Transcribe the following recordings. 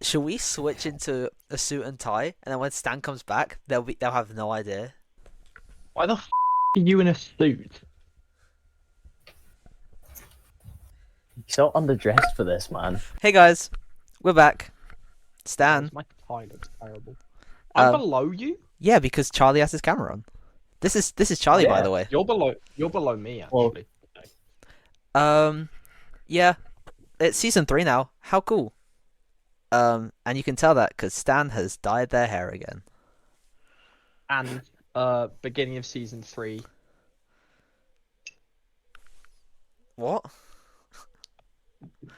Should we switch into a suit and tie, and then when Stan comes back, they'll have no idea. Why the f are you in a suit? You're so underdressed for this, man. Hey guys, we're back. Stan. My tie looks terrible. I'm Um, below you. Yeah, because Charlie has his camera on. This is Charlie, by Yeah. the way. You're below me actually. Yeah, it's season 3 now. How cool. And you can tell that because Stan has dyed their hair again. And beginning of season 3. What?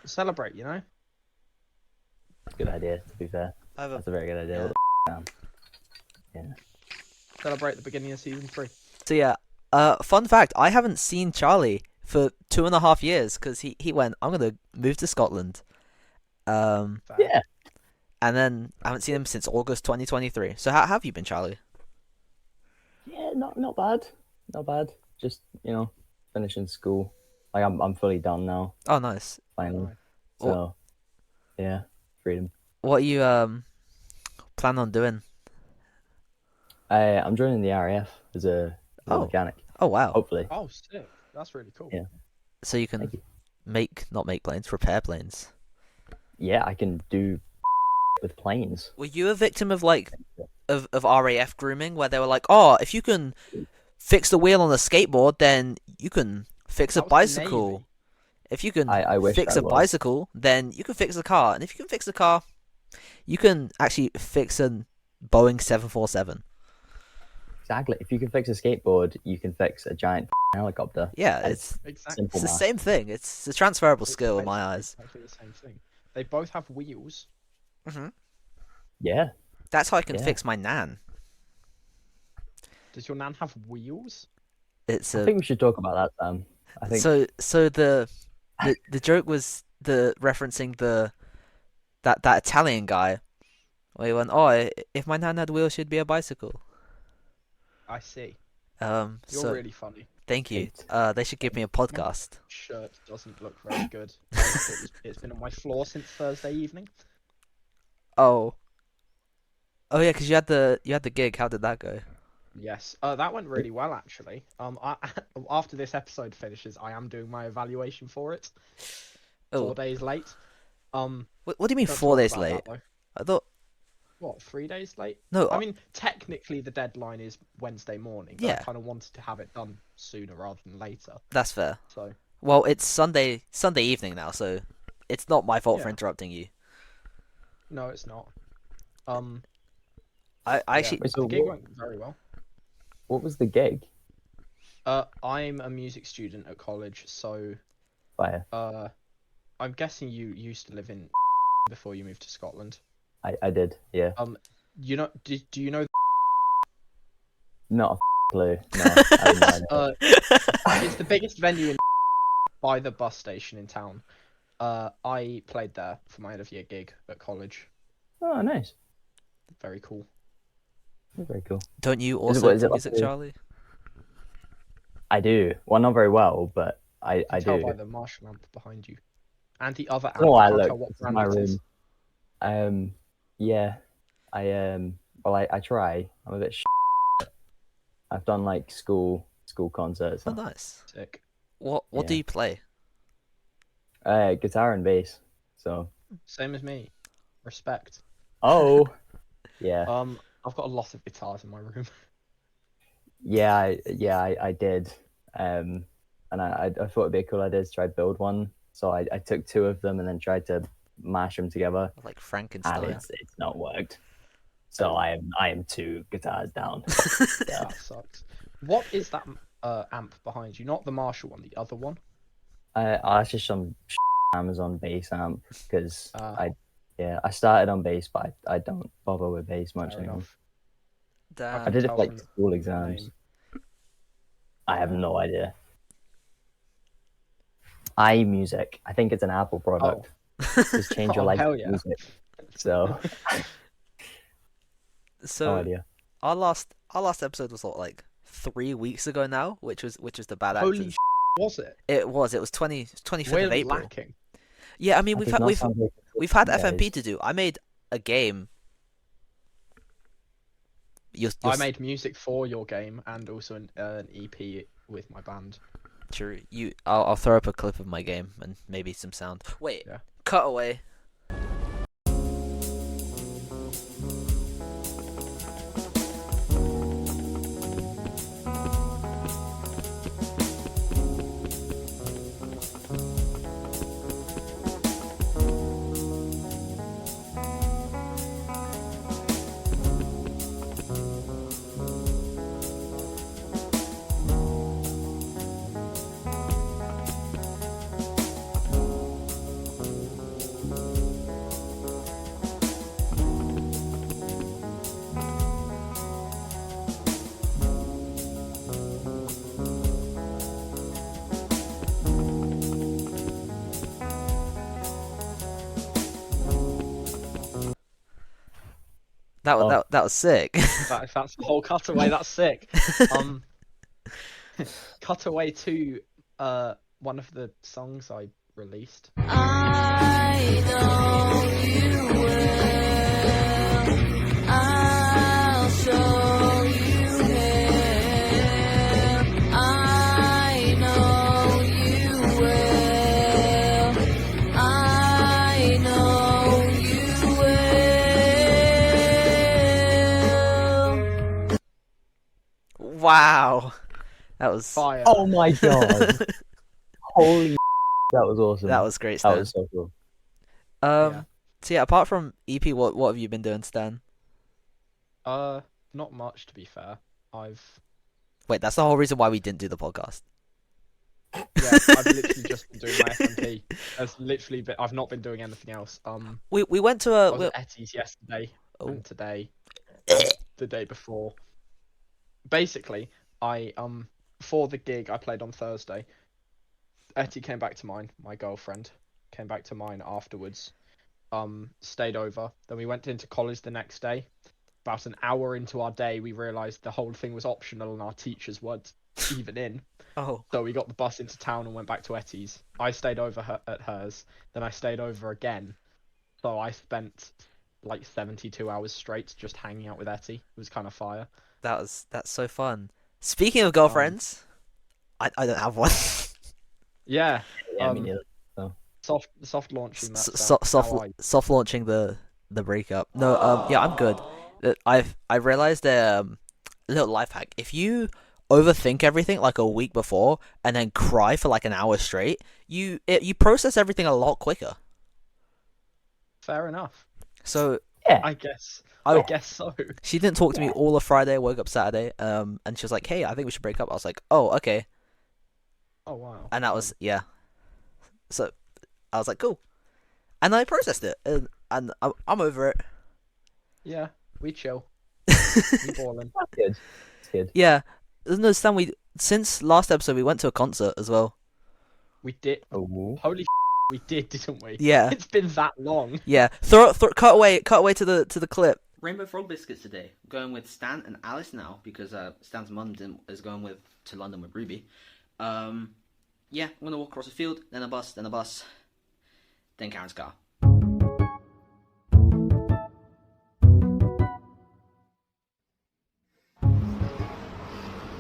Celebrate, you know. Good idea, to be fair. That's a very good idea. Yeah. What the f***, yeah. Celebrate the beginning of season 3. So yeah, fun fact, I haven't seen Charlie for 2.5 years because he went, I'm gonna move to Scotland. Yeah. And then I haven't seen him since August 2023. So how have you been, Charlie? Yeah, not bad. Not bad. Just, finishing school. Like I'm fully done now, Oh, nice. finally. Nice. So yeah, freedom. What are you plan on doing? I'm joining the RAF as a Oh. mechanic, Oh wow. hopefully. Oh, sick. That's really cool. Yeah. So you can Thank you. not make planes, repair planes. Yeah, I can do with planes. Were you a victim of of RAF grooming where they were like, oh, if you can fix the wheel on a skateboard, then you can fix a That was the bicycle. Navy. If you can I wish fix I a was. bicycle, then you can fix a car. And if you can fix a car, you can actually fix a Boeing 747. Exactly. If you can fix a skateboard, you can fix a giant helicopter. Yeah, It's Exactly. simple it's the math. same thing. It's a transferable It's skill in my basically eyes. exactly the same thing. They both have wheels. Hmm. Yeah. That's how I can Yeah. fix my Nan. Does your Nan have wheels? It's I a think we should talk about that, Sam. I think so the joke was the referencing that Italian guy where he went, oh, if my Nan had wheels, she'd be a bicycle. I see. You're You're really funny. Thank you. They should give me a podcast. Shirt doesn't look very good. It's been on my floor since Thursday evening. Oh yeah, because you had the gig. How did that go? Yes, that went really well actually. After this episode finishes, I am doing my evaluation for it. Oh, 4 days late. what do you mean Don't 4 talk days about that, late? though. I thought What, 3 days late? no. I mean, technically the deadline is Wednesday morning. But Yeah. I kind of wanted to have it done sooner rather than later. That's fair. So Well, it's Sunday evening now, so it's not my fault for Yeah. interrupting you. no, it's not. I Yeah, actually Wait, so the gig what, went very well. what was the gig? I'm a music student at college, so Fire. I'm guessing you used to live in before you moved to Scotland. I did, yeah. You know, do you know? Not a clue. No, I have no idea. It's the biggest venue in by the bus station in town. I played there for my end of year gig at college. Oh, nice. Very cool. Very cool. don't you Is also it- what, is do it like music, a- Charlie? I do. Well, not very well, but I You can tell do. by the Marshall amp behind you, and the other amp. Oh, I can't look. tell what This is brand my it is. room. Yeah. Well, I try. I'm a bit. I've done like school concerts. Oh, nice. Sick. What Yeah. do you play? Guitar and bass. So. Same as me. Respect. Oh. Yeah. I've got a lot of guitars in my room. Yeah. I did. And I thought it'd be a cool idea to try to build one. So I took two of them and then tried to mash them together, Like and Frankenstein. it's not worked. So I am 2 guitars down. Yeah. That sucks. What is that amp behind you? Not the Marshall one, the other one. That's just some Amazon bass amp because Ah. I started on bass, but I don't bother with bass much Fair anymore. enough. Damn. I did it tell for like from the school exams. name. I have no idea. iMusic. I think it's an Apple product. Just change your Oh, life hell to yeah. music. So no So idea. our last episode was what, like 3 weeks ago now, which was the bad Holy actors. was it? It was 25th We're of April. lacking. Yeah, I mean That does not sound very we've had consistent, FMP guys. to do. I made a game. I made music for your game and also an EP with my band. true. I'll throw up a clip of my game and maybe some sound. Wait, Yeah. cut away. Oh. That was sick. If that's the whole cutaway, that's sick. Um, cutaway to one of the songs I released. I know you will. I'll show you will. I know you will. I know you will. Wow, that was Fire. Oh my god! Holy, that was awesome. that was great, That Stan. was so cool. Yeah. So yeah, apart from EP, what have you been doing, Stan? Not much to be fair. I've Wait, that's the whole reason why we didn't do the podcast. I've literally just been doing my FMP. I've not been doing anything else. We went to I a was at Etty's yesterday Oh. and today, and the day before. Basically, I for the gig I played on Thursday, Etty came back to mine. My girlfriend came back to mine afterwards. Stayed over. Then we went into college the next day. About an hour into our day, we realised the whole thing was optional and our teachers weren't even in. oh So we got the bus into town and went back to Etty's. I stayed over at hers. Then I stayed over again. So I spent like 72 hours straight just hanging out with Etty. It was kind of fire. that's so fun. Speaking of girlfriends, I don't have one. Yeah. Yeah, me neither. Soft launching that. Soft launching the breakup. No, yeah, I'm good. I realized a little life hack. If you overthink everything like a week before and then cry for like an hour straight, you process everything a lot quicker. Fair enough. So Yeah. I guess. I- I guess so. she didn't talk to me all of Friday. Woke up Saturday, and she was like, "Hey, I think we should break up." I was like, "Oh, okay," Oh wow. and that was yeah. So I was like, "Cool," and I processed it, and I'm over it. Yeah. We chill. We ballin'. That's good. That's good. Yeah, no, Stan. Since last episode we went to a concert as well. We did. Oh. Holy we did, didn't we? Yeah. It's been that long. Yeah, cut away to the clip. Rainbow Frog Biscuits today. Going with Stan and Alice now because Stan's mum is going to London with Ruby. Yeah, I'm gonna walk across the field, then a bus, then Karen's car.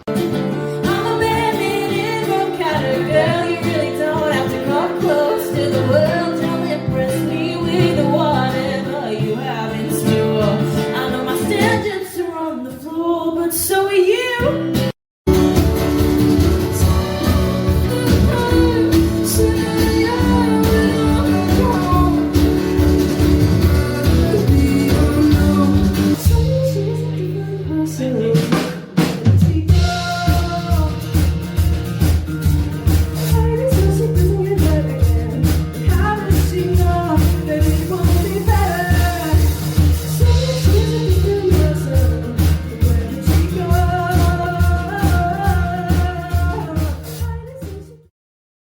I'm a man from Canada, girl. You really don't have to come close to the world. Don't impress me with whatever you have in store. I know my standards are on the floor, but so are you.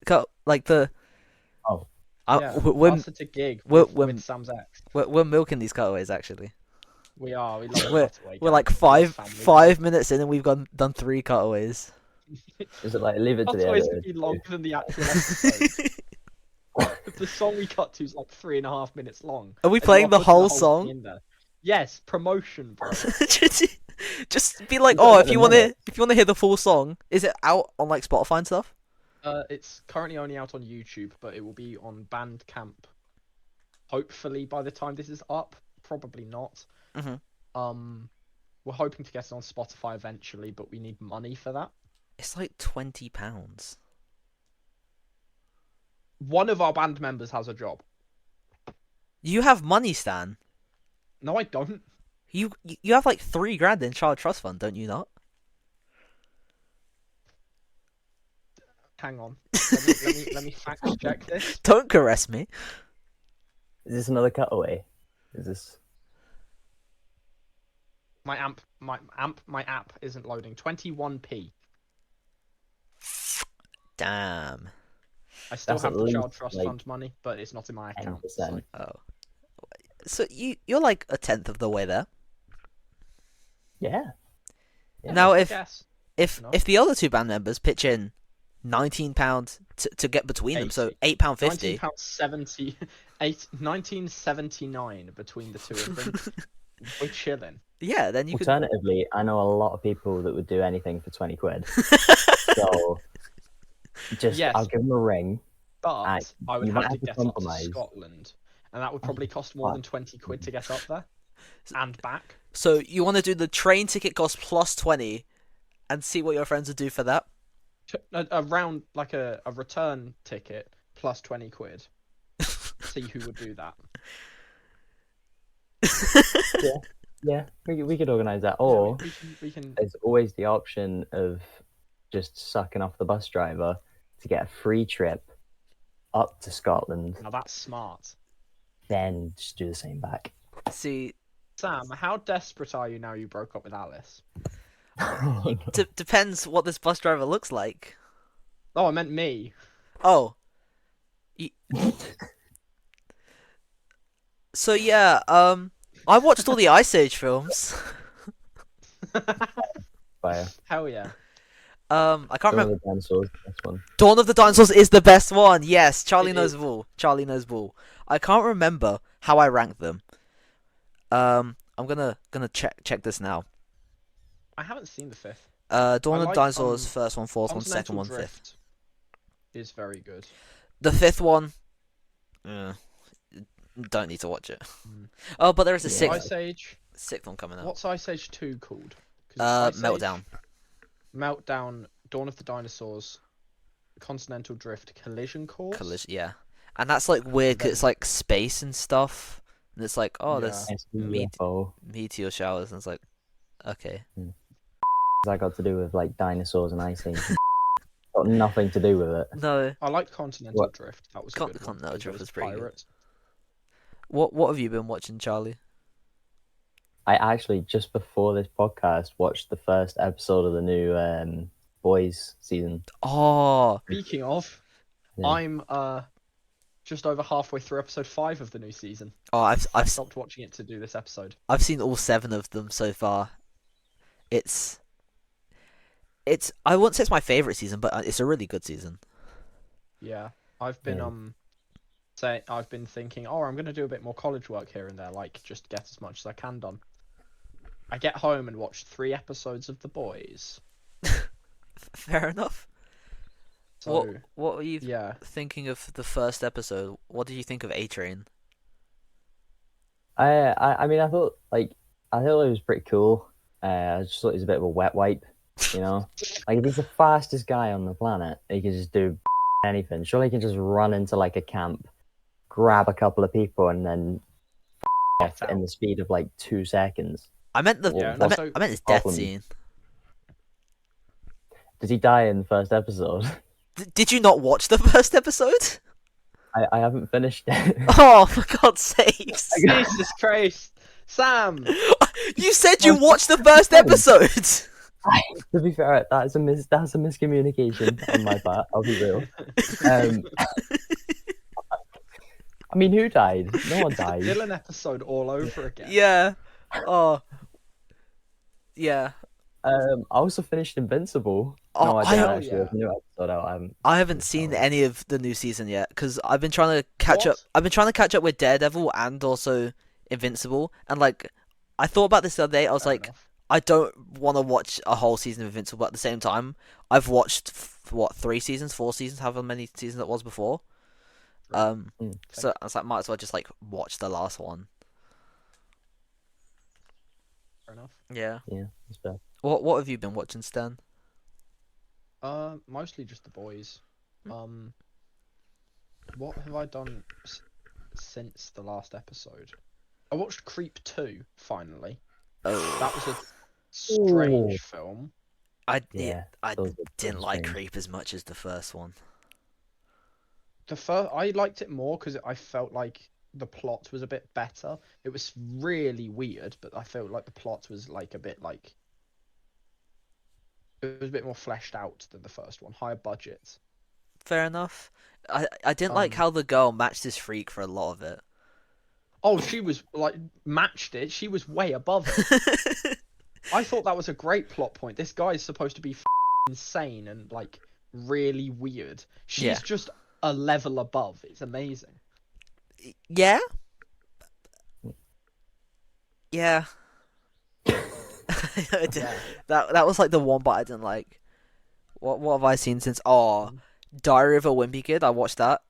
Cut like the. Oh. Yeah. We're, Us at a gig we're- with, we're- with Sam's ex. we're milking these cutaways actually. We are. We love We're- a cutaway. We're like gang. five Family. 5 minutes in and we've done 3 cutaways. Is it like leave it to the Cutaways editor? could be longer than the actual episode. The song we cut to is like 3.5 minutes long. Are we and playing you're the putting whole thing song? in there. Yes, promotion, bro. Just be like, You got oh, another minute. if you want to hear the full song, is it out on like Spotify and stuff? It's currently only out on YouTube, but it will be on Bandcamp. Hopefully by the time this is up, probably not. Mhm. We're hoping to get it on Spotify eventually, but we need money for that. It's like £20. One of our band members has a job. You have money, Stan. No, I don't. You have like £3,000 in child trust fund, don't you not? Hang on. Let me fact check this. Don't caress me. Is this another cutaway? Is this? My app isn't loading. 21p. Damn. I still That's have at the least, child trust like, fund money, but it's not in my account. So. 10%. Oh. So you're like a tenth of the way there. Yeah. Yeah. Now I if guess. if No. if the other two band members pitch in £19 to get between them, so £8.50. £19.70, 1979 between the two of them. We're chilling. Yeah, then you could. Alternatively, I know a lot of people that would do anything for 20 quid. So just Yes. I'll give them a ring. But I would you have might to have to get up to compromise. Scotland, and that would probably cost more than 20 quid to get up there and back. So you want to do the train ticket cost plus 20, and see what your friends would do for that? Around like a return ticket plus 20 quid. See who would do that. Yeah, we could organise that. Or we can. there's always the option of just sucking off the bus driver to get a free trip up to Scotland, Now that's smart. then just do the same back. See, Sam, how desperate are you now you broke up with Alice? depends what this bus driver looks like. Oh, I meant me. Oh. So yeah, I watched all the Ice Age films. Fire. Hell yeah. I can't remember. The dinosaurs, this one. Dawn of the Dinosaurs is the best one. Yes, Charlie It knows is. ball. Charlie knows ball. I can't remember how I ranked them. I'm gonna check this now. I haven't seen the fifth. Dawn I of the like, Dinosaurs, first one, fourth one, second Continental one, fifth. Drift is very good. The fifth one, don't need to watch it. Oh, but there is a Yeah. sixth Ice Age. one coming out. What's Ice Age 2 called? 'Cause Ice Age, Meltdown. Meltdown, Dawn of the Dinosaurs, Continental Drift, Collision Course. Collision, yeah. And that's like weird 'cause Then- it's like space and stuff, and it's like, oh, Yeah. there's SUFO. meteor showers, and it's like, okay. That got to do with like dinosaurs and icing. Got nothing to do with it. No, I liked Continental What? Drift. That was a Con- good one. Continental as well Drift as was pretty good. Pirates. what have you been watching, Charlie? I actually just before this podcast watched the first episode of the new Boys season. Oh, Speaking of, Yeah. I'm just over halfway through episode 5 of the new season. oh, I I've stopped watching it to do this episode. I've seen all 7 of them so far. It's I wouldn't say it's my favorite season, but it's a really good season. Yeah, I've been Yeah. I've been thinking, oh, I'm gonna do a bit more college work here and there, like just get as much as I can done. I get home and watch 3 episodes of The Boys. Fair enough. So What were you yeah, thinking of the first episode? What did you think of A Train? I mean I thought it was pretty cool. I just thought he was a bit of a wet wipe, you know. Like if he's the fastest guy on the planet, he can just do anything. Surely he can just run into like a camp, grab a couple of people, and then off in the speed of like 2 seconds. I meant the Yeah, I meant his death problem. scene. Does he die in the first episode? Did you not watch the first episode? I haven't finished it. Oh, for God's sakes! Jesus Christ, Sam! You said you watched the first episode. To be fair, that's a miscommunication on my part. I'll be real. I mean, who died? No one died. Villain episode all over again. Yeah. Oh. Yeah. I also finished Invincible. Oh, No, I didn't Hell actually. There's yeah. a new episode out. I haven't. I haven't Seen seen it. any of the new season yet because I've been trying to catch up. What? I've been trying to catch up with Daredevil and also Invincible, and like I thought about this the other day. I was Fair like, enough. I don't want to watch a whole season of Invincible, but at the same time, I've watched what 3 seasons, 4 seasons, however many seasons it was before. Right. So I was like, might as well just like watch the last one. Fair enough. Yeah. Yeah, that's fair. What have you been watching, Stan? Mostly just the boys. What have I done since the last episode? I watched Creep 2 finally. Oh, That was a strange film. I Yeah, I those are didn't pretty like strange. Creep as much as the first one. I liked it more because I felt like the plot was a bit better. It was really weird, but I felt like the plot was like a bit like it was a bit more fleshed out than the first one, higher budget. Fair enough. I didn't like Um, how the girl matched his freak for a lot of it. Oh, she was like matched it. She was way above it. I thought that was a great plot point. This guy is supposed to be insane and like really weird. She's Yeah. just a level above. It's amazing. Yeah. Yeah. Yeah. That was like the one part I didn't like. What have I seen since? Oh, Diary of a Wimpy Kid. I watched that.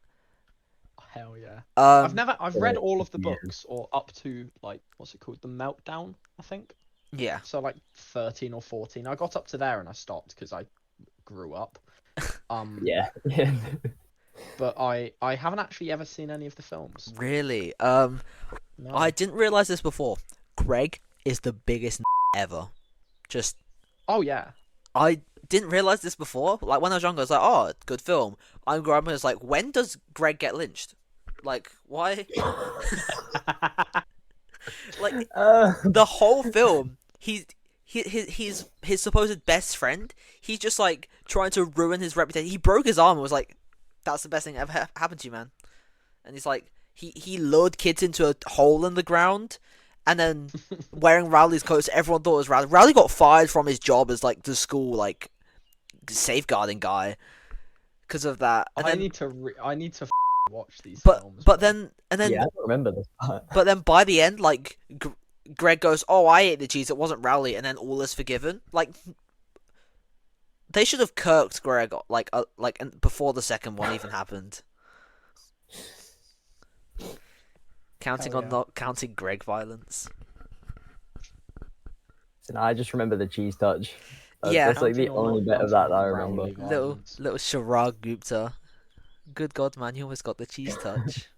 Hell yeah. Um, I've read Yeah, all of the yeah. books or up to like what's it called? The Meltdown, I think. yeah. So like 13 or 14. I got up to there and I stopped because I grew up. Yeah, yeah. But I haven't actually ever seen any of the films. Really. No. I didn't realize this before. Greg is the biggest ever. Just Oh yeah. I didn't realize this before. Like when I was younger, I was like, "Oh, good film." I'm growing up and it's like, when does Greg get lynched? Like, why? Like the whole film, he's his supposed best friend. He's just like trying to ruin his reputation. He broke his arm and was like, "That's the best thing ever happened to you, man." And he's like, he lured kids into a hole in the ground, and then wearing Rowley's coats. Everyone thought it was Rowley. Rowley got fired from his job as like the school like safeguarding guy because of that. And I then, need to watch these but films. but then and then Yeah, I don't remember this part. But then by the end, like Greg goes, "Oh, I ate the cheese. It wasn't Rowley," and then all is forgiven. Like they should have kirked Greg before the second one even happened. Counting Hell on yeah. not counting Greg violence. So now I just remember the cheese touch. Yeah. That's like the Counting on only not bit of that counting I on remember. Rowley Little violence. little Sharag Gupta. Good God, man, you almost got the cheese touch.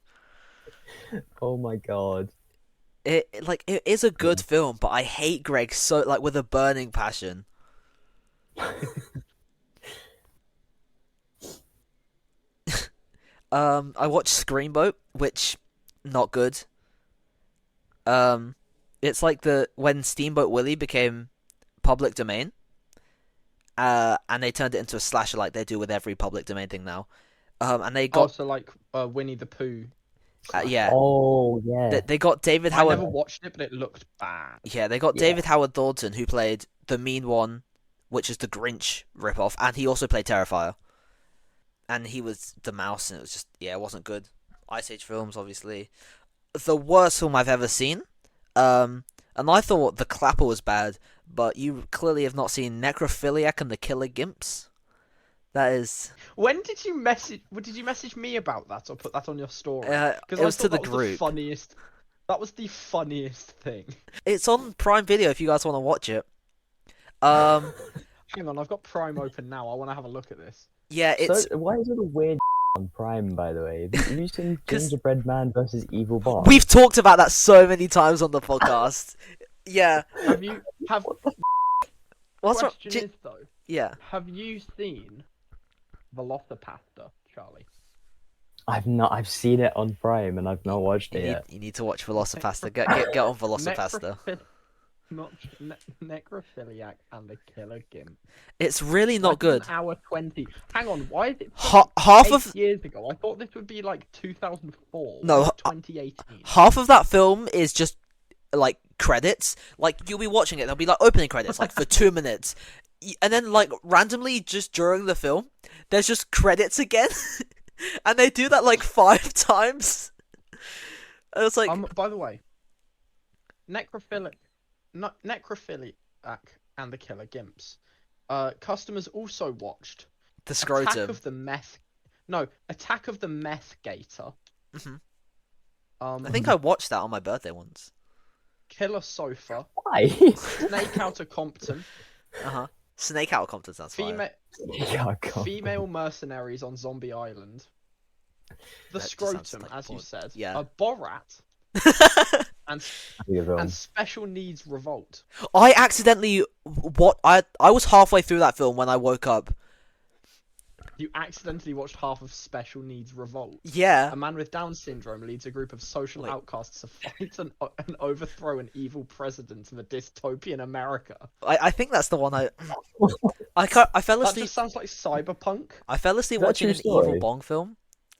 Oh my god. It is a good film, but I hate Greg so like with a burning passion. I watched Screamboat, which not good. It's like when Steamboat Willie became public domain, and they turned it into a slasher like they do with every public domain thing now. And they got Also like Winnie the Pooh. yeah, Oh yeah. they got David I Howard. never watched it, but it looked bad. Yeah, they got Yeah. David Howard Thornton, who played the mean one, which is the Grinch ripoff, and he also played Terrifier. And he was the mouse, and it was just it wasn't good. Ice Age films, obviously, the worst film I've ever seen. And I thought The Clapper was bad, but you clearly have not seen Necrophiliac and the Killer Gimps. That is, When did you message? Did you message me about that or put that on your story? it Because was to the that was group. the funniest. That was the funniest thing. It's on Prime Video if you guys want to watch it. Um, Hang on, I've got Prime open now. I want to have a look at this. yeah, it's So why is it a weird on Prime, by the way? Have you seen 'Cause- Gingerbread Man versus Evil Bob? we've talked about that so many times on the podcast. Yeah, Have what's wrong? question is though, Yeah. have you seen Velocipasta, Charlie? I've not. I've seen it on Prime and I've not watched it yet. You need to watch Velocipasta. Get on Velocipasta. Not necrophiliac and the killer gimp. It's really Like, not it's good. An hour 20. Hang on, why is it Half 8 of years ago? I thought this would be like 2004. No, or 2018. half of that film is just like credits. Like you'll be watching it, there'll be like opening credits like for 2 minutes, and then like randomly just during the film, there's just credits again, and they do that like 5 times. And it's like, By the way, necrophiliac and the killer gimps. Customers also watched the Attack scrotum. of the Meth. No, Attack of the Meth Gator. hmm Um, I think I watched that on my birthday once. Killer Sofa. Why? Snake Out of Compton. Snake Out of Compton sounds fire. Female Yeah, God. female mercenaries on Zombie Island. The That just sounds Scrotum, like as you porn. said. Yeah. Borat. And Good film. and Special Needs Revolt. I accidentally I was halfway through that film when I woke up. You accidentally watched half of Special Needs Revolt. Yeah. A man with Down syndrome leads a group of social Wait. outcasts to fight and overthrow an evil president of a dystopian America. I think that's the one I fell That asleep. just sounds like cyberpunk. I fell asleep Is that a watching an true story? evil Bong film,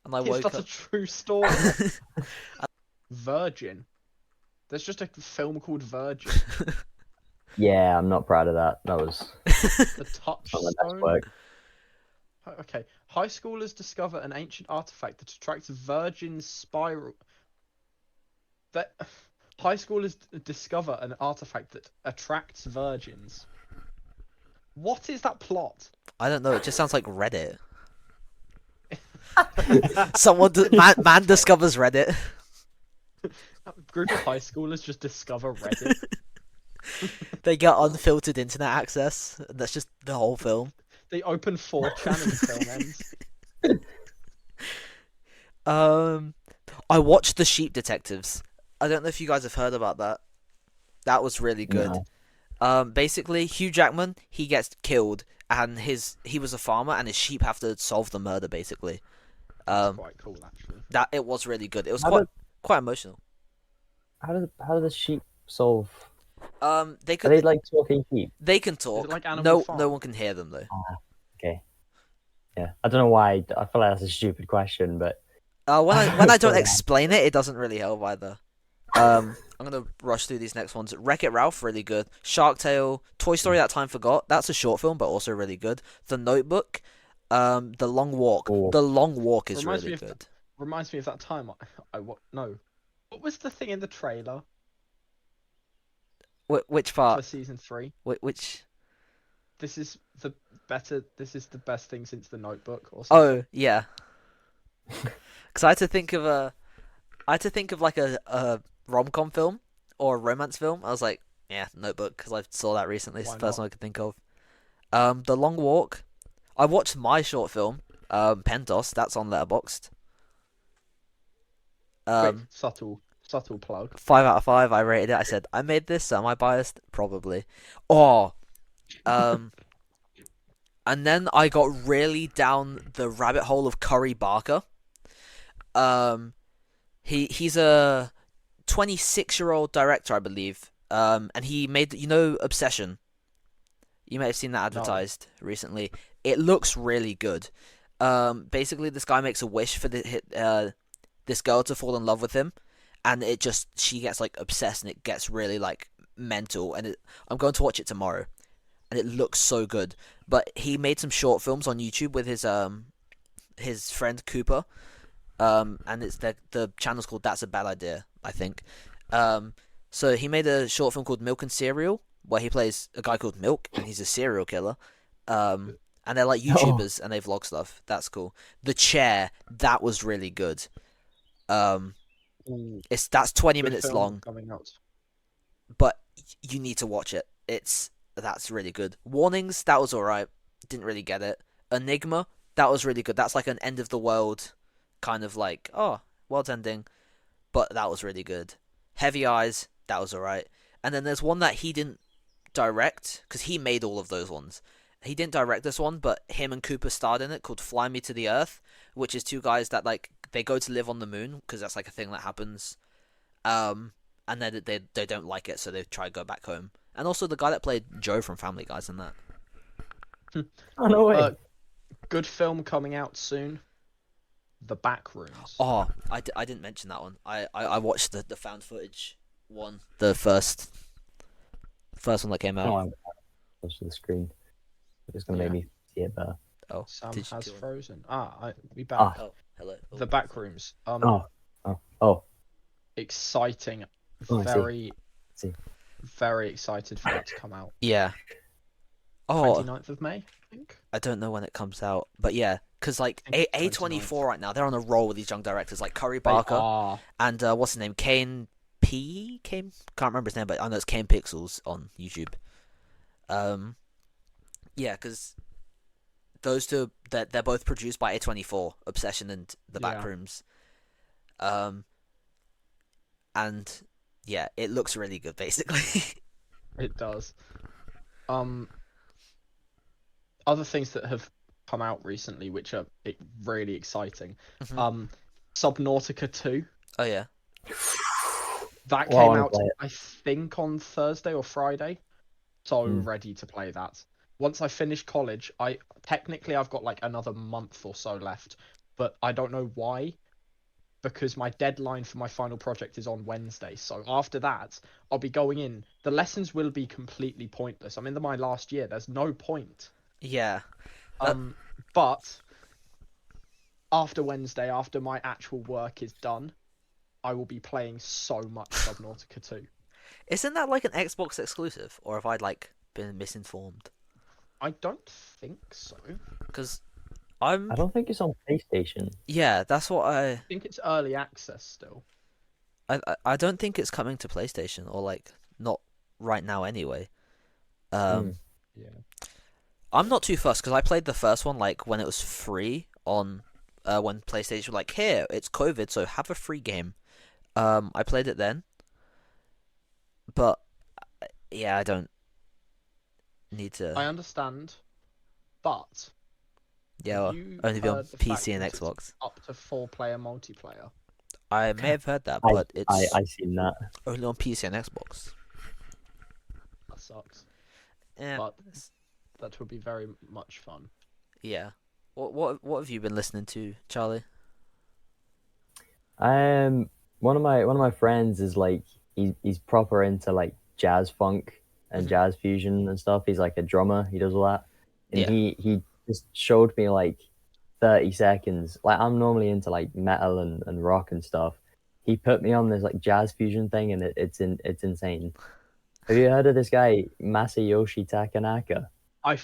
and I Yes, woke that's up. a true story. Virgin. There's just a film called Virgin. Yeah, I'm not proud of that. That was The not my best Touchstone. work. Okay. High schoolers discover an ancient artifact that attracts Virgin spiral. That high schoolers discover an artifact that attracts virgins. What is that plot? I don't know. It just sounds like Reddit. Man discovers Reddit. A group of high schoolers just discover Reddit. They get unfiltered internet access, and that's just the whole film. They open 4chan and the film ends. I watched The Sheep Detectives. I don't know if you guys have heard about that. That was really good. No. Basically, Hugh Jackman, he gets killed, and he was a farmer, and his sheep have to solve the murder. Basically, That's quite cool, actually. that it was really good. It was How quite emotional. How do the sheep solve? They Are could they like talking sheep? they can talk. like Animal No Farm? one can hear them though. Okay. Yeah, I don't know why. I feel like that's a stupid question, but When I don't Sorry. explain it, it doesn't really help either. I'm gonna rush through these next ones. Wreck-It Ralph, really good. Shark Tale, Toy Story That Time Forgot. That's a short film, but also really good. The Notebook, The Long Walk. Oh. The Long Walk is Reminds really me of good. Reminds me of that time no. What was the thing in the trailer Which for part? season 3? Which? This is the best thing since the Notebook or something. Oh yeah. Because I had to think of like a rom-com film or a romance film. I was like, yeah, Notebook, because I saw that recently. It's Why the first not? one I could think of. The Long Walk. I watched my short film, Pentos. That's on Letterboxd. Quick, subtle plug. 5 out of 5. I rated it. I said, I made this. So am I biased? Probably. Oh, and then I got really down the rabbit hole of Curry Barker. He's a 26-year-old director, I believe. And he made Obsession. You may have seen that advertised recently. It looks really good. Basically, this guy makes a wish for this girl to fall in love with him, and she gets like obsessed, and it gets really like mental. And I'm going to watch it tomorrow, and it looks so good. But he made some short films on YouTube with his friend Cooper, and it's the channel's called That's a Bad Idea, I think. So he made a short film called Milk and Cereal, where he plays a guy called Milk, and he's a serial killer. And they're like YouTubers, and they vlog stuff. That's cool. The Chair, that was really good. That's 20 Good minutes film long, coming out. but you need to watch it. That's really good. Warnings, that was alright. Didn't really get it. Enigma, that was really good. That's like an end of the world kind of like, oh, world's ending, but that was really good. Heavy Eyes, that was alright. And then there's one that he didn't direct, because he made all of those ones. He didn't direct this one, but him and Cooper starred in it, called Fly Me to the Earth, which is two guys that like they go to live on the moon because that's like a thing that happens. And then they don't like it, so they try to go back home. And also the guy that played Joe from Family Guy's in that. Oh no way. Good film coming out soon. The Backrooms. Oh, I didn't mention that one. I watched the found footage one, the first one that came No, out. I'm close to the screen. It's gonna Yeah. make me see it better. Oh, Sam did you has kill him? frozen. We back. Ah, Oh, hello. Oh, The back rooms. oh, Exciting. Oh, I see. Very, see. very excited for that to come out. yeah. Oh, 29th of May, I think. I don't know when it comes out, but yeah, because like I think A24 right now, they're on a roll with these young directors like Curry They Barker are. and what's his name, Kane, can't remember his name, but I know it's Kane Pixels on YouTube. Yeah, because those two, they're both produced by A24, Obsession and The Yeah. Backrooms. And yeah, it looks really good, basically. It does. Other things that have come out recently, which are really exciting. Mhm. Subnautica 2. Oh yeah. That Well, I came wanna out, play it. I think, on Thursday or Friday. So Mm. ready to play that. Once I finish college, I've got like another month or so left, but I don't know why, because my deadline for my final project is on Wednesday. So after that, I'll be going in. The lessons will be completely pointless. I'm in my last year. There's no point. Yeah. That- But after Wednesday, after my actual work is done, I will be playing so much Subnautica 2. Isn't that like an Xbox exclusive, or have I like been misinformed? I don't think so. Because I don't think it's on PlayStation. yeah, that's what I think it's early access still. I don't think it's coming to PlayStation, or like not right now anyway. Mm. Yeah. I'm not too fussed because I played the first one like when it was free on when PlayStation were like, here, it's COVID, so have a free game. I played it then, but yeah, I don't need I to. understand, but Yeah, have well, you only be on heard the fact PC and that it's Xbox. up to 4-player multiplayer? I may have heard that, I but it's I seen that. only on PC and Xbox. That sucks. Yeah, But that would be very much fun. yeah. What have you been listening to, Charlie? One of my friends is like he's proper into like jazz funk and Mhm. jazz fusion and stuff. He's like a drummer. He does all that, and Yeah. he just showed me like 30 seconds. Like I'm normally into like metal and rock and stuff. He put me on this like jazz fusion thing, and it's insane. Have you heard of this guy Masayoshi Takanaka? I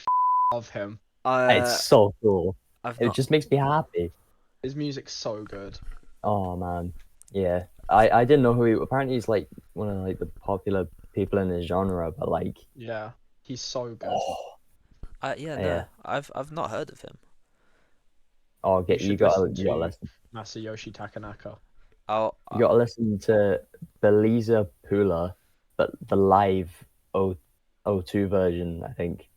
love him. It's so cool. I've It not. just makes me happy. His music's so good. Oh man, yeah. I didn't know who he. Apparently, he's like one of like the popular people in his genre, but like, Yeah, he's so good. Yeah, no, yeah. I've not heard of him. Oh, get You you should got listen you got to to listen. Masayoshi Takanaka. Oh, You got to listen to Beliza Pula, but the live O2 version, I think,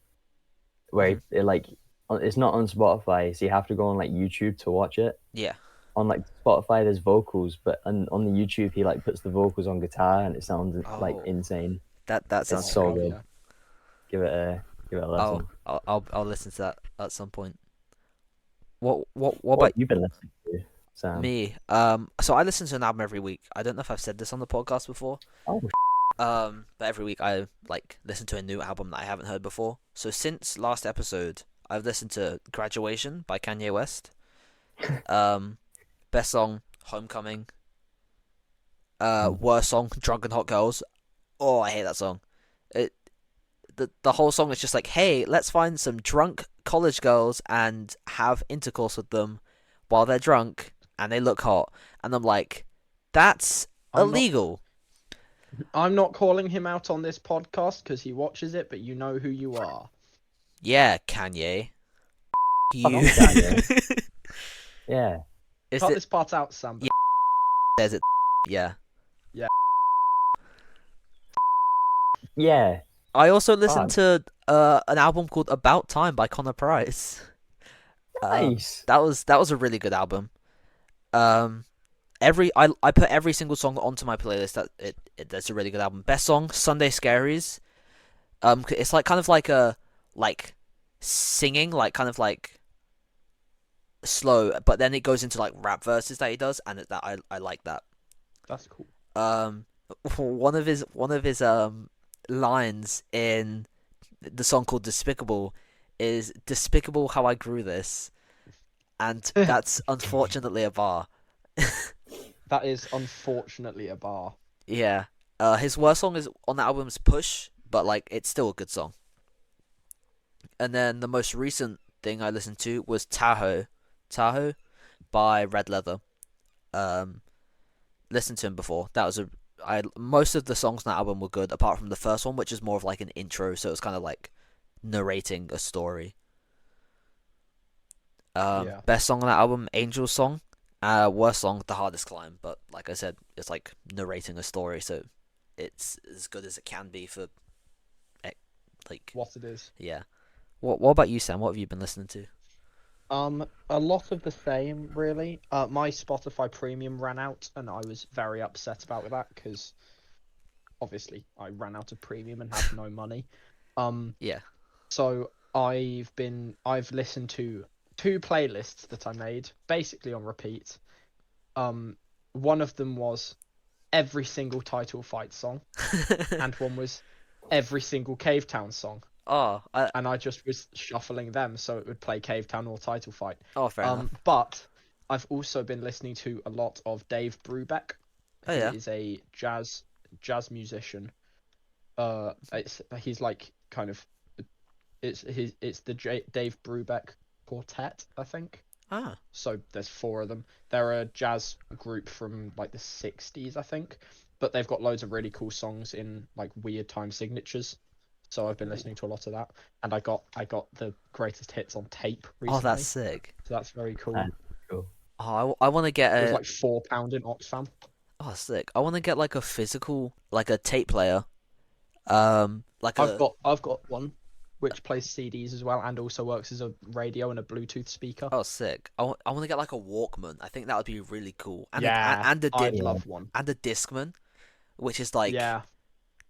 where it like it's not on Spotify, so you have to go on like YouTube to watch it. yeah. On like Spotify, there's vocals, but on the YouTube, he like puts the vocals on guitar, and it sounds like Oh, insane. that sounds It's so cool. good. Yeah. Give it a listen. I'll listen to that at some point. What What about have you been listening to, Sam? me? So I listen to an album every week. I don't know if I've said this on the podcast before. Oh, But every week I like listen to a new album that I haven't heard before. So since last episode, I've listened to Graduation by Kanye West. Best song, Homecoming. Worst song, Drunken Hot Girls. Oh, I hate that song. The whole song is just like, hey, let's find some drunk college girls and have intercourse with them while they're drunk and they look hot. And I'm like, that's illegal. I'm not calling him out on this podcast because he watches it, but you know who you are. Yeah, Kanye. You. Kanye. Yeah. Is Cut it? this part out, Sam. Yeah. Says it. Yeah. Yeah. I also listened to an album called About Time by Connor Price. Nice. That was a really good album. I put every single song onto my playlist. That's a really good album. Best song, Sunday Scaries. It's like kind of like a like singing, like kind of like slow, but then it goes into like rap verses that he does, and that I like that. That's cool. one of his lines in the song called Despicable is despicable how I grew this, and that's unfortunately a bar. That is unfortunately a bar. Yeah. His worst song is on the album's Push, but like it's still a good song. And then the most recent thing I listened to was Tahoe by Red Leather. Um, listened to him before. That was a I most of the songs on that album were good, apart from the first one, which is more of like an intro, so it's kind of like narrating a story. Yeah. Best song on that album, Angel's Song. Worst song, The Hardest Climb. But like I said, it's like narrating a story, so it's as good as it can be for like What it is. yeah. What about you, Sam? What have you been listening to? A lot of the same, really. My Spotify Premium ran out, and I was very upset about that because obviously I ran out of premium and have no money. Yeah. So I've listened to two playlists that I made basically on repeat. One of them was every single Title Fight song, and one was every single Cave Town song. Oh, And I just was shuffling them so it would play Cave Town or Title Fight. fair enough. But I've also been listening to a lot of Dave Brubeck. Oh, yeah. He is a jazz musician. He's like kind of it's the Dave Brubeck Quartet, I think. Ah, So there's four of them. They're a jazz group from like the 60s, I think, but they've got loads of really cool songs in like weird time signatures. So I've been listening to a lot of that, and I got the greatest hits on tape recently. oh, that's sick. So that's very cool. That's cool. Oh, I want to get It was a like £4 in Oxfam. oh, sick. I want to get like a physical, like a tape player. Like I've got one which plays CDs as well and also works as a radio and a Bluetooth speaker. oh, sick. I want to get like a Walkman. I think that would be really cool. And Yeah, and a I'd dip love one. and a Discman, which is like Yeah,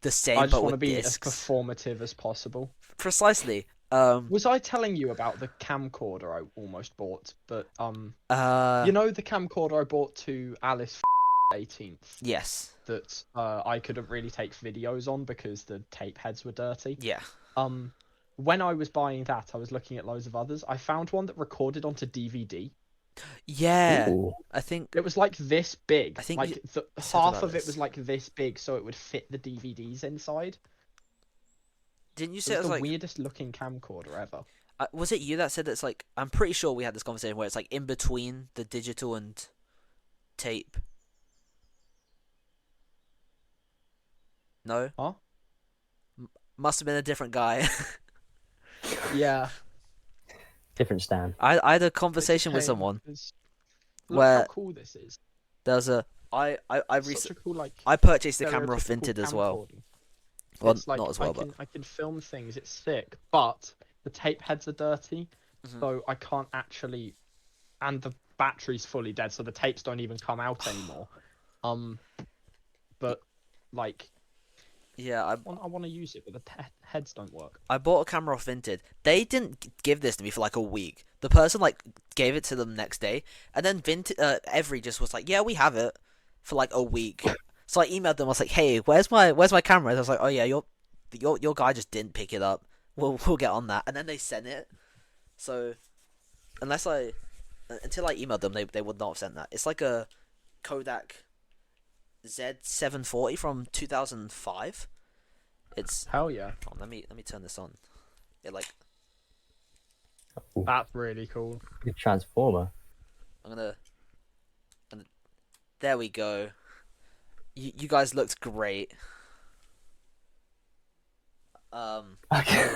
the same I just but want to with be discs. as performative as possible. Precisely. Was I telling you about the camcorder I almost bought? But you know the camcorder I bought to Alice 18th Yes. that I couldn't really take videos on because the tape heads were dirty. Yeah. When I was buying that, I was looking at loads of others. I found one that recorded onto DVD. Yeah. Ooh. I think It was like this big. I think like you said half about of this. it was like this big, so it would fit the DVDs inside. didn't you It say it was was the like weirdest looking camcorder ever. was it you that said it's like I'm pretty sure we had this conversation where it's like in between the digital and tape. No? Huh? Must have been a different guy. Yeah. Different stand. I had a conversation with Hey, someone look where how cool this is. there was a I Such a cool like. I purchased the camera off stereotypical Vinted as well. camcorder. Well, It's like not as well, but I can film things. It's sick, but the tape heads are dirty, Mhm. so I can't actually. And the battery's fully dead, so the tapes don't even come out anymore. But like, yeah, I want to use it, but the heads don't work. I bought a camera off Vinted. They didn't give this to me for like a week. The person like gave it to them next day, and then Vinted Every just was like, "Yeah, we have it," for like a week. So I emailed them. I was like, "Hey, where's my camera?" And I was like, "Oh yeah, your guy just didn't pick it up. We'll get on that." And then they sent it. So until I emailed them, they would not have sent that. It's like a Kodak Z740 from 2005. It's Hell yeah, oh, let me turn this on. It like that's really cool. Good transformer. I'm gonna there we go. You guys looked great. Okay.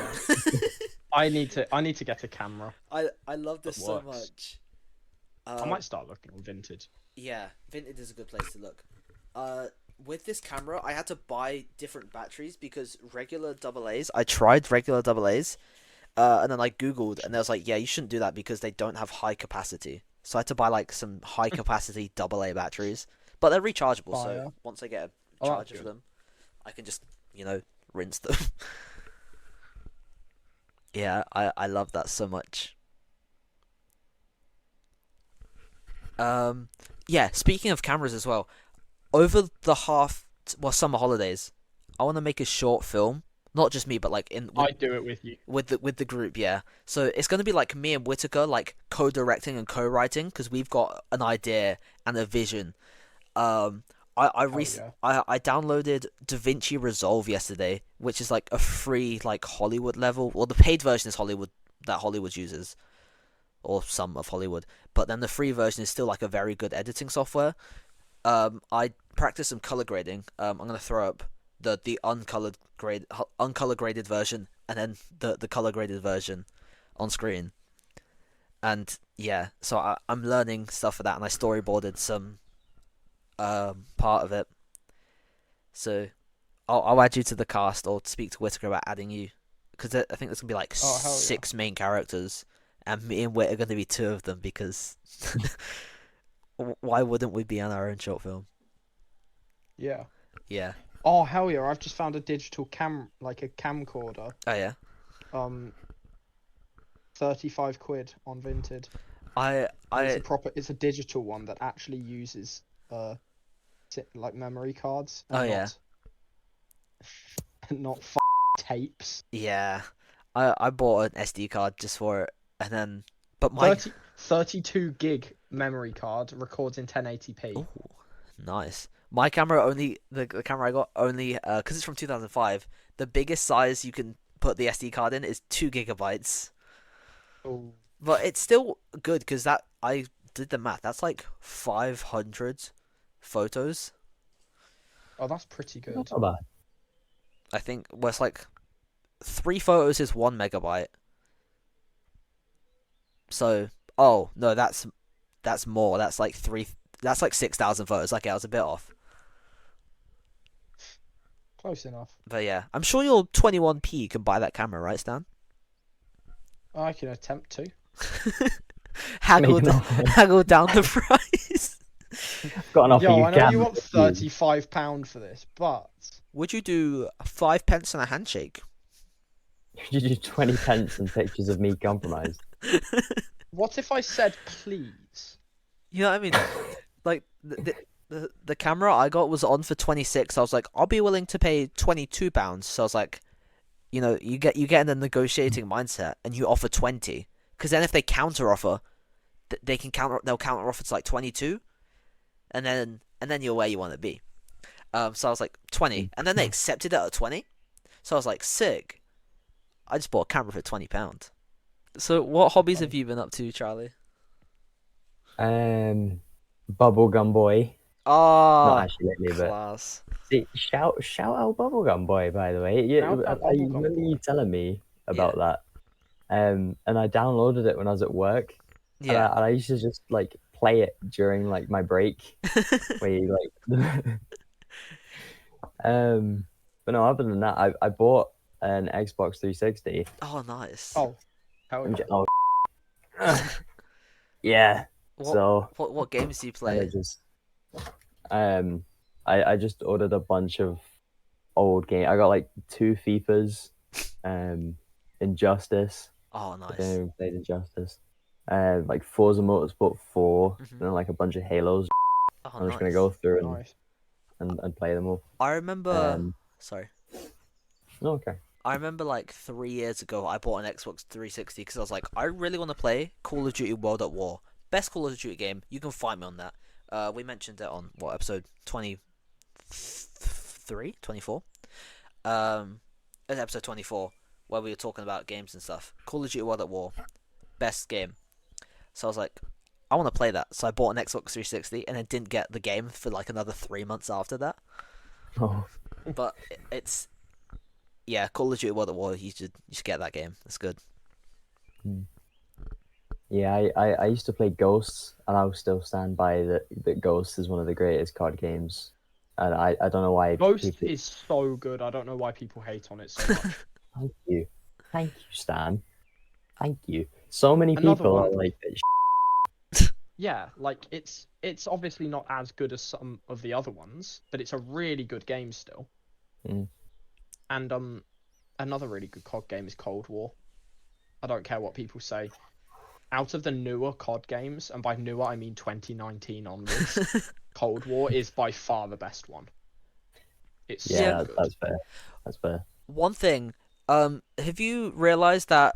I need to get a camera. I love this That so works. much. I might start looking on Vinted. Yeah, Vinted is a good place to look. With this camera, I had to buy different batteries because regular AA's. I tried regular AA's, and then I googled, and they was like, "Yeah, you shouldn't do that because they don't have high capacity." So I had to buy like some high capacity AA batteries, but they're rechargeable. Fire. So once I get a Oh, that's charger for good. them, I can just rinse them. Yeah, I love that so much. Yeah, speaking of cameras as well, over the summer holidays. I want to make a short film, not just me, but like I do it with you. with the group, yeah. So it's gonna be like me and Whitaker like co-directing and co-writing because we've got an idea and a vision. Um, Oh yeah. I downloaded DaVinci Resolve yesterday, which is like a free like Hollywood level. Well, the paid version is Hollywood that Hollywood uses, or some of Hollywood. But then the free version is still like a very good editing software. I practiced some color grading. I'm gonna throw up the uncolor graded version and then the color graded version on screen. And yeah, so I'm learning stuff for that, and I storyboarded some part of it. So I'll add you to the cast or speak to Whitaker about adding you because I think there's gonna be like Oh hell yeah. 6 main characters, and me and Whit are gonna be 2 of them because why wouldn't we be on our own short film? Yeah. Yeah. Oh hell yeah! I've just found a digital like a camcorder. Oh yeah. 35 quid on Vinted. I It's a digital one that actually uses like memory cards. Oh, yeah. Not tapes. yeah. I bought an SD card just for it, and then but my 32 gig memory card records in 1080p. Ooh, nice. My camera only the camera I got only because it's from 2005. The biggest size you can put the SD card in is 2 GB. Oh, But it's still good because that I did the math. That's like 500 photos. oh, that's pretty good. Not bad. I think well, it's like 3 photos is 1 MB. So oh no, that's more. That's like 6,000 photos. Okay, I was a bit off. Close enough. But yeah, I'm sure your 21p can buy that camera, right, Stan? I can attempt to. haggle, Maybe not. haggle down the price. Got an offer Yo, you I know can. you want £35 for this, but Would you do 5 pence and a handshake? You do 20 pence and pictures of me compromised. what if I said please? You know what I mean? Like the camera I got was on for 26. I was like, I'll be willing to pay £22. So I was like, you know, you get in the negotiating mindset and you offer 20, because then if they counter offer, they'll counter offer to like 22, and then you're where you want to be. So I was like 20, and then they accepted it at 20. So I was like, sick. I just bought a camera for £20. So what hobbies have you been up to, Charlie? Bubblegum Boy. Oh, Not actually lately, but class. see, shout out Bubblegum Boy, by the way. Shout out I Bubblegum remember you Boy. telling me about that. And I downloaded it when I was at work. Yeah. And I used to just like play it during like my break, where you like. But no, other than that, I bought an Xbox 360. Oh, nice. Oh, hell yeah. Oh, yeah. What, So what games do you I play? just I just ordered a bunch of old games. I got like 2 FIFAs, Injustice. Oh, I nice. don't even played Injustice. Like Forza Motorsport 4, Mhm. and then like a bunch of Halos. Oh, I'm just gonna nice. go through Nice. and play them all. I remember. Um, Sorry. Okay. I remember like 3 years ago, I bought an Xbox 360 because I was like, I really want to play Call of Duty World at War. Best Call of Duty game. You can find me on that. We mentioned it on what episode 23, 24. It's episode 24 where we were talking about games and stuff. Call of Duty World at War, best game. So I was like, I want to play that. So I bought an Xbox 360 and then didn't get the game for like another 3 months after that. Oh, But it's yeah, Call of Duty World at War. You should get that game. It's good. yeah. I used to play Ghosts, and I will still stand by that Ghosts is one of the greatest card games. And I don't know why Ghost people. is so good. I don't know why people hate on it so much. Thank you, Stan. Thank you. So many Another people are one. like, Yeah, like it's obviously not as good as some of the other ones, but it's a really good game still. Mm. And another really good COD game is Cold War. I don't care what people say. Out of the newer COD games, and by newer I mean 2019 onwards, Cold War is by far the best one. It's Yeah, so Yeah. good. that's fair. That's fair. One thing, have you realized that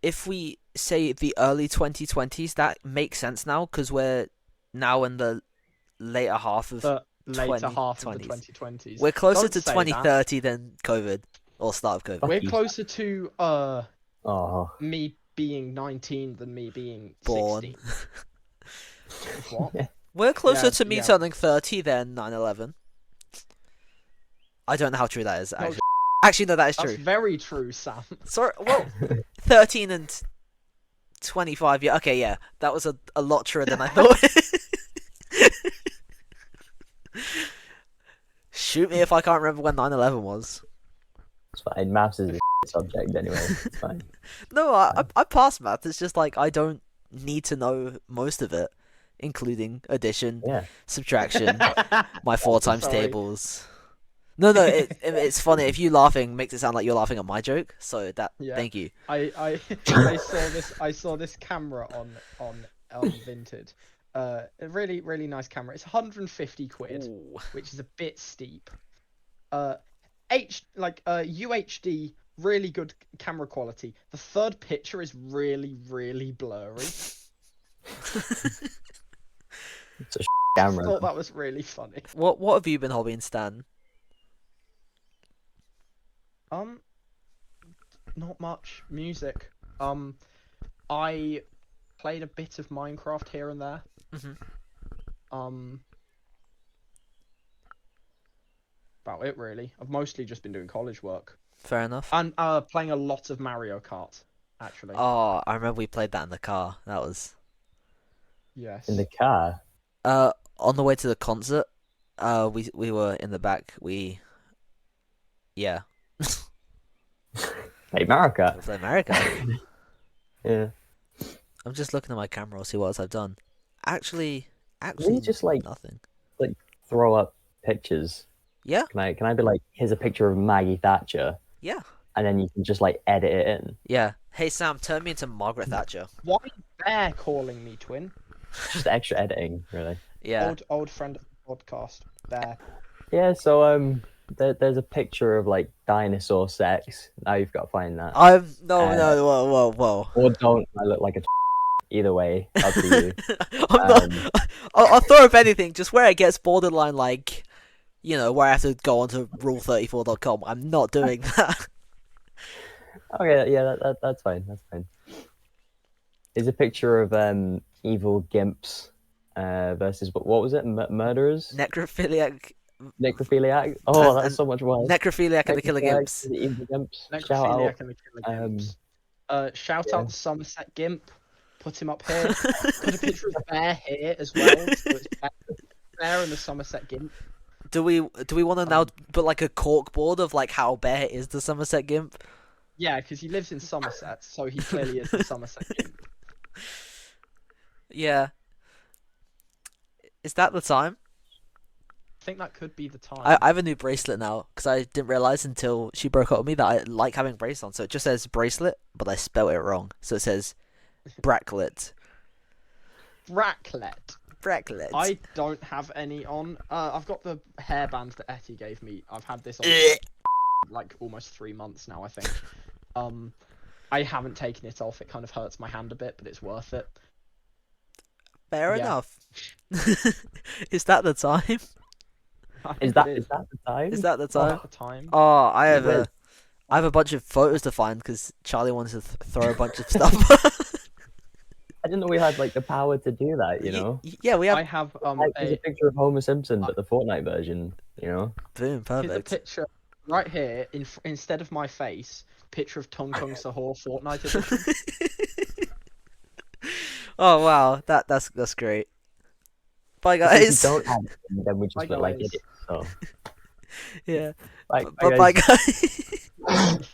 if we say the early 2020s, that makes sense now because we're now in the later half of The later half of the 2020s. 2020s. We're closer Don't to say that. 2030 than COVID or start of COVID. Fuck We're you. closer to Oh, me being 19 than me being Born. 16. What? We're closer Yeah, to me yeah. turning 30 than 9/11. I don't know how true that is, No, actually. Actually, no, that is that's true. very true, Sam. Sorry, well, 13 and 25, yeah, okay, yeah. That was a lot truer than I thought. Shoot me if I can't remember when 9/11 was. it's fine. Maths is a subject anyway. It's fine. No, I passed math. It's just like I don't need to know most of it, including addition, Yeah. subtraction, my 4 times Sorry. tables. No, it's funny. If you laughing makes it sound like you're laughing at my joke. So that, Yeah. thank you. I saw this camera on Vinted. A really really nice camera. It's 150 quid, Ooh. which is a bit steep. UHD, really good camera quality. The third picture is really really blurry. It's a I camera. thought that was really funny. What have you been hobbying, Stan? Not much music. I played a bit of Minecraft here and there. Mhm. About it really. I've mostly just been doing college work Fair enough. and playing a lot of Mario Kart. Actually, Oh, I remember we played that in the car. That was yes. In the car. on the way to the concert. We were in the back. Yeah, Hey, America. we played America. Yeah. I'm just looking at my camera to see what else I've done. Actually, Can you just like nothing. throw up pictures? Yeah, Can I be like, here's a picture of Maggie Thatcher, yeah, and then you can just like edit it in. yeah. Hey Sam, turn me into Margaret Thatcher. Why Bear calling me twin? Just extra editing, really. Yeah. Old friend of the podcast, Bear. Yeah. So there's a picture of like dinosaur sex. Now you've got to find that. No, whoa. Or don't. I look like a. Either way, up to you. I'm not. I'll throw up anything, just where it gets borderline, like, where I have to go onto rule34.com. I'm not doing that. Okay, yeah, that's fine. That's fine. There's a picture of evil gimps versus what was it? Murderers? Necrophiliac, Necrophiliac? Oh, and that's so much worse. necrophiliac and the Killer Necrophiliac, Gimps. the evil gimps. Shout out. Necrophiliac and the Killer Gimps. Shout yeah. out the Somerset Gimp. Put him up here. Put a picture of Bear here as well. So it's Bear and the Somerset Gimp. Do we want to now put like a cork board of like how Bear is the Somerset Gimp? Yeah, because he lives in Somerset, so he clearly is the Somerset Gimp. Yeah. Is that the time? I think that could be the time. I have a new bracelet now because I didn't realize until she broke up with me that I like having bracelets on. So it just says bracelet, but I spelled it wrong. So it says bracelet. Bracelet. Bracelet. I don't have any on. I've got the hairband that Etty gave me. I've had this on like almost 3 months now, I think. I haven't taken it off. It kind of hurts my hand a bit, but it's worth it. Fair Yeah. enough. Is that the time? I think Is it that the time? Is that the Is time? that the time? Oh, I It is. have a bunch of photos to find because Charlie wanted to throw a bunch of stuff. I didn't know we had like the power to do that. You know. Yeah, we have. I have Like, there's a picture of Homer Simpson, but the Fortnite version. You know. Boom, here's a perfect. picture right here instead of my face. Picture of Tung Tung Sahur Fortnite edition. Oh wow, that's great. Bye Because if you guys. don't have it, then we just Bye, look like guys. idiots. So. Yeah. Bye, Bye guys. guys.